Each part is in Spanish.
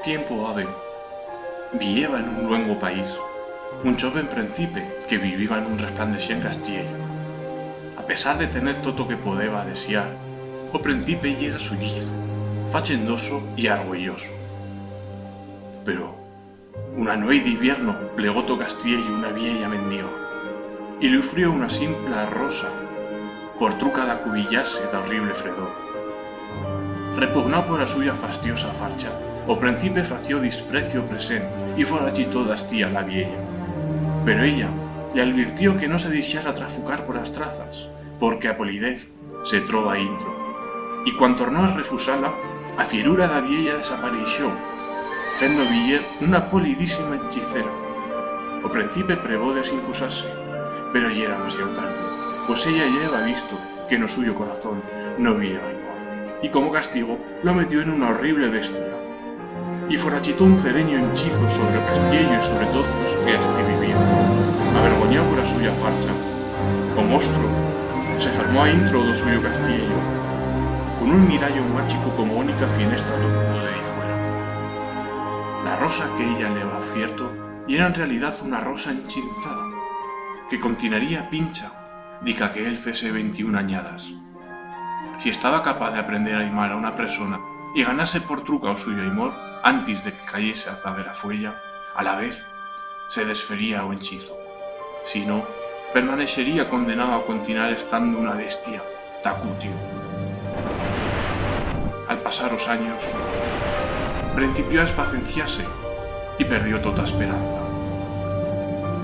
Tiempo ave, viveva en un luengo país un joven príncipe que vivía en un resplandecient castillo. A pesar de tener todo que podeba desear, o príncipe yera sullizo, fachendoso y argüelloso. Pero una noche d'hivierno plegó to castillo una vieja mendiga y le ofrió una simple rosa por truca d'acubillase da horrible fredor. Repugnado por a suya fastiosa farcha, o príncipe fació disprecio present y forachitó d'astía la vieja. Pero ella le advirtió que no se dixera trafucar por as trazas, porque a polidez se trova intro. Y cuando tornó a refusala, a fierura da vieja desapareixó, fendo viller una polidísima hechicera. O príncipe prevó de s'incusarse, pero yera demasiado tarde, pues ella lleva visto que no suyo corazón no había amor, y como castigo lo metió en una horrible bestia, y forachitó un cereño henchizo sobre o castillo y sobre todos los que asti vivían. Avergoñado por a suya farcha, o monstruo se formó a intro do suyo castillo, con un mirallo mágico como única finestra do mundo de ahí fuera. La rosa que ella leva fierto y era en realidad una rosa enchinzada, que continuaría pincha, dica que él fese 21 añadas. Si estaba capaz de aprender a aimar a una persona y ganase por truca o suyo amor antes de que cayese a zaguera fuella, a la vez se desfería o henchizo. Si no, permanecería condenado a continuar estando una bestia tacutio. Al pasar los años, principió a espacenciarse y perdió toda esperanza.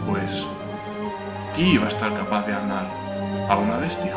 Pues, ¿quién iba a estar capaz de amar a una bestia?